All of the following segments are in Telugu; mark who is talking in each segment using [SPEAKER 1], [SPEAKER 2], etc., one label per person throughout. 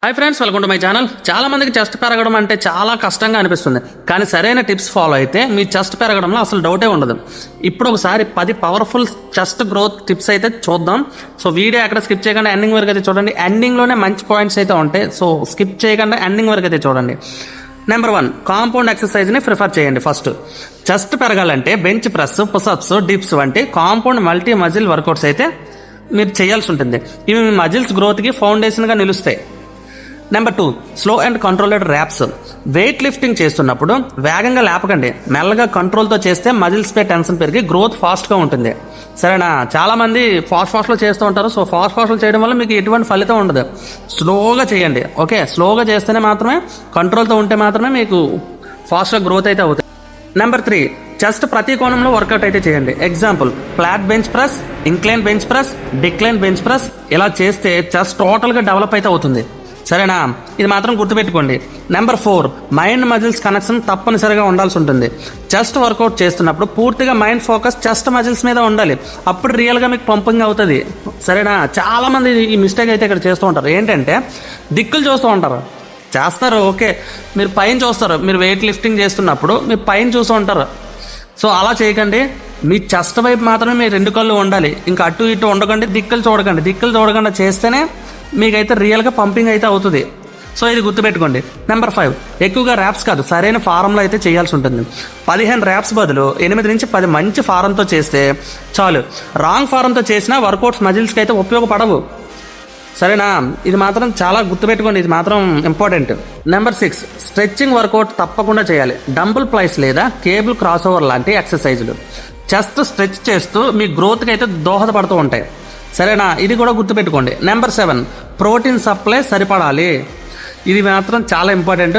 [SPEAKER 1] Hi friends, welcome to my channel. చాలా మందికి చెస్ట్ పెరగడం అంటే చాలా కష్టంగా అనిపిస్తుంది, కానీ సరైన టిప్స్ ఫాలో అయితే మీ చెస్ట్ పెరగడంలో అసలు డౌటే ఉండదు. ఇప్పుడు ఒకసారి 10 పవర్ఫుల్ చెస్ట్ గ్రోత్ టిప్స్ అయితే చూద్దాం. సో వీడియో ఎక్కడ స్కిప్ చేయకుండా ఎండింగ్ వరకు అయితే చూడండి. ఎండింగ్లోనే మంచి పాయింట్స్ అయితే ఉంటాయి, సో స్కిప్ చేయకుండా ఎండింగ్ వరకు అయితే చూడండి. నెంబర్ 1, కాంపౌండ్ ఎక్సర్సైజ్ని ప్రిఫర్ చేయండి. ఫస్ట్, చెస్ట్ పెరగాలంటే బెంచ్ ప్రెస్, పుషప్స్, డిప్స్ వంటి కాంపౌండ్ మల్టీ మజిల్ వర్కౌట్స్ అయితే మీరు చేయాల్సి ఉంటుంది. ఇవి మీ మజిల్స్ గ్రోత్కి ఫౌండేషన్గా నిలుస్తాయి. Number 2, slow and controlled wraps. Weight lifting చేస్తున్నప్పుడు వేగంగా లేపకండి, మెల్లగా కంట్రోల్తో చేస్తే మజిల్స్ పై టెన్షన్ పెరిగి గ్రోత్ ఫాస్ట్గా ఉంటుంది. సరేనా? చాలా మంది ఫాస్ట్లో చేస్తూ ఉంటారు. సో ఫాస్ట్లో చేయడం వల్ల మీకు ఎటువంటి ఫలితం ఉండదు. స్లోగా చేయండి. ఓకే, స్లోగా చేస్తేనే మాత్రమే, కంట్రోల్తో ఉంటే మాత్రమే మీకు ఫాస్ట్గా గ్రోత్ అయితే అవుతుంది. నెంబర్ 3, చెస్ట్ ప్రతి కోణంలో వర్కౌట్ అయితే చేయండి. Example, flat bench press, incline bench press, decline bench press. ఇలా చేస్తే చెస్ట్ టోటల్గా డెవలప్ అయితే అవుతుంది. సరేనా? ఇది మాత్రం గుర్తుపెట్టుకోండి. నెంబర్ 4, మైండ్ మజిల్స్ కనెక్షన్ తప్పనిసరిగా ఉండాల్సి ఉంటుంది. చెస్ట్ వర్కౌట్ చేస్తున్నప్పుడు పూర్తిగా మైండ్ ఫోకస్ చెస్ట్ మజిల్స్ మీద ఉండాలి. అప్పుడు రియల్గా మీకు పంపింగ్ అవుతుంది. సరేనా? చాలామంది ఈ మిస్టేక్ అయితే ఇక్కడ చేస్తూ ఉంటారు. ఏంటంటే దిక్కులు చూస్తూ ఉంటారు, చేస్తారు. ఓకే, మీరు పైన చూస్తారు. మీరు వెయిట్ లిఫ్టింగ్ చేస్తున్నప్పుడు మీరు పైన చూస్తూ ఉంటారు. సో అలా చేయకండి. మీ చెస్ట్ వైపు మాత్రమే మీ 2 కళ్ళు ఉండాలి. ఇంకా అటు ఇటు ఉండకండి, దిక్కులు చూడకుండా చేస్తేనే మీకైతే రియల్గా పంపింగ్ అయితే అవుతుంది. సో ఇది గుర్తుపెట్టుకోండి. నెంబర్ 5, ఎక్కువగా ర్యాప్స్ కాదు, సరైన ఫారంలో అయితే చేయాల్సి ఉంటుంది. 15 ర్యాప్స్ బదులు 8 నుంచి 10 మంచి ఫారంతో చేస్తే చాలు. రాంగ్ ఫారంతో చేసినా వర్కౌట్స్ మజిల్స్కి అయితే ఉపయోగపడవు. సరేనా? ఇది మాత్రం చాలా గుర్తుపెట్టుకోండి, ఇది మాత్రం ఇంపార్టెంట్. నెంబర్ 6, స్ట్రెచ్చింగ్ వర్కౌట్ తప్పకుండా చేయాలి. డంబుల్ ప్లైస్ లేదా కేబుల్ క్రాస్ ఓవర్ లాంటి ఎక్సర్సైజులు చెస్ట్ స్ట్రెచ్ చేస్తూ మీ గ్రోత్కి అయితే దోహదపడుతూ ఉంటాయి. సరేనా? ఇది కూడా గుర్తుపెట్టుకోండి. నెంబర్ 7, ప్రోటీన్ సప్లై సరిపడాలి. ఇది మాత్రం చాలా ఇంపార్టెంట్,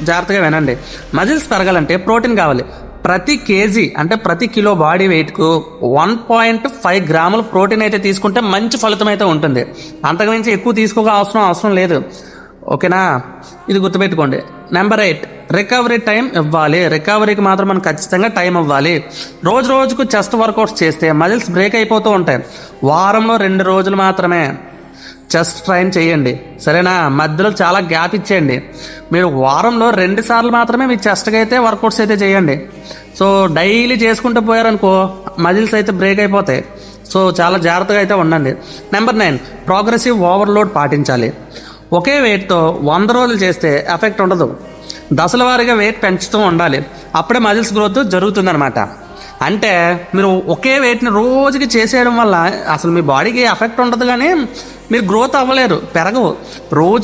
[SPEAKER 1] జాగ్రత్తగా వినండి. మజిల్స్ పెరగాలంటే ప్రోటీన్ కావాలి. ప్రతి కేజీ అంటే ప్రతి కిలో బాడీ వెయిట్కు 1.5 గ్రాముల ప్రోటీన్ అయితే తీసుకుంటే మంచి ఫలితం అయితే ఉంటుంది. అంతకుమించి ఎక్కువ తీసుకోక అవసరం లేదు. ఓకేనా? ఇది గుర్తుపెట్టుకోండి. నెంబర్ 8, రికవరీ టైం ఇవ్వాలి. రికవరీకి మాత్రం మనం ఖచ్చితంగా టైం ఇవ్వాలి. రోజుకు చెస్ట్ వర్కౌట్స్ చేస్తే మజిల్స్ బ్రేక్ అయిపోతూ ఉంటాయి. వారంలో 2 రోజులు మాత్రమే చెస్ట్ ట్రైన్ చేయండి. సరేనా? మధ్యలో చాలా గ్యాప్ ఇచ్చేయండి. మీరు వారంలో 2 సార్లు మాత్రమే మీ చెస్ట్కి అయితే వర్కౌట్స్ అయితే చేయండి. సో డైలీ చేసుకుంటూ పోయారనుకో మజిల్స్ అయితే బ్రేక్ అయిపోతాయి. సో చాలా జాగ్రత్తగా అయితే ఉండండి. నెంబర్ 9, ప్రోగ్రెసివ్ ఓవర్లోడ్ పాటించాలి. ఒకే వెయిట్తో 100 రోజులు చేస్తే ఎఫెక్ట్ ఉండదు. దశల వారీగా వెయిట్ పెంచుతూ ఉండాలి. అప్పుడే మజిల్స్ గ్రోత్ జరుగుతుందన్నమాట. అంటే మీరు ఒకే వెయిట్ని రోజుకి చేసేయడం వల్ల అసలు మీ బాడీకి ఎఫెక్ట్ ఉండదు, కానీ మీరు గ్రోత్ అవ్వలేరు, పెరగవు.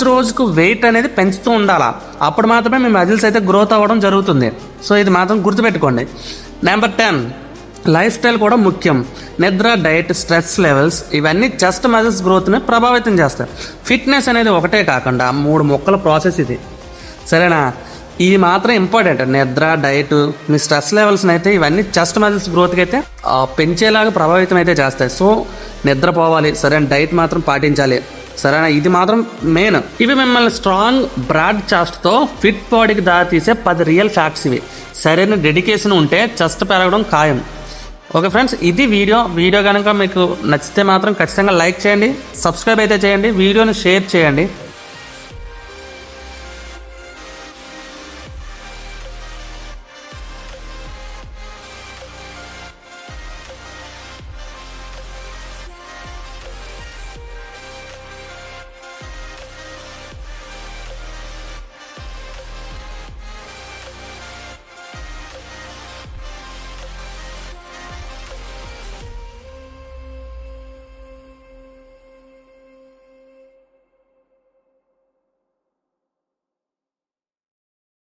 [SPEAKER 1] రోజుకు వెయిట్ అనేది పెంచుతూ ఉండాలా. అప్పుడు మాత్రమే మీ మజిల్స్ అయితే గ్రోత్ అవ్వడం జరుగుతుంది. సో ఇది మాత్రం గుర్తుపెట్టుకోండి. నెంబర్ 10, లైఫ్ స్టైల్ కూడా ముఖ్యం. నిద్ర, డైట్, స్ట్రెస్ లెవెల్స్ ఇవన్నీ చెస్ట్ మజిల్స్ గ్రోత్ని ప్రభావితం చేస్తాయి. ఫిట్నెస్ అనేది ఒకటే కాకుండా 3 ముక్కల ప్రాసెస్ ఇది. సరేనా? ఇది మాత్రం ఇంపార్టెంట్. నిద్ర, డైట్, మీ స్ట్రెస్ లెవెల్స్ని అయితే ఇవన్నీ చెస్ట్ మజిల్స్ గ్రోత్కి అయితే పెంచేలాగా ప్రభావితం అయితే చేస్తాయి. సో నిద్రపోవాలి, సరైన డైట్ మాత్రం పాటించాలి. సరేనా? ఇది మాత్రం మెయిన్. ఇవి మిమ్మల్ని స్ట్రాంగ్ బ్రాడ్ చెస్ట్తో ఫిట్ బాడీకి దారితీసే 10 రియల్ ఫ్యాక్ట్స్ ఇవి. సరైన డెడికేషన్ ఉంటే చెస్ట్ పెరగడం ఖాయం. ఓకే ఫ్రెండ్స్, ఇది వీడియో కనుక మీకు నచ్చితే మాత్రం ఖచ్చితంగా లైక్ చేయండి, సబ్స్క్రైబ్ అయితే చేయండి, వీడియోని షేర్ చేయండి.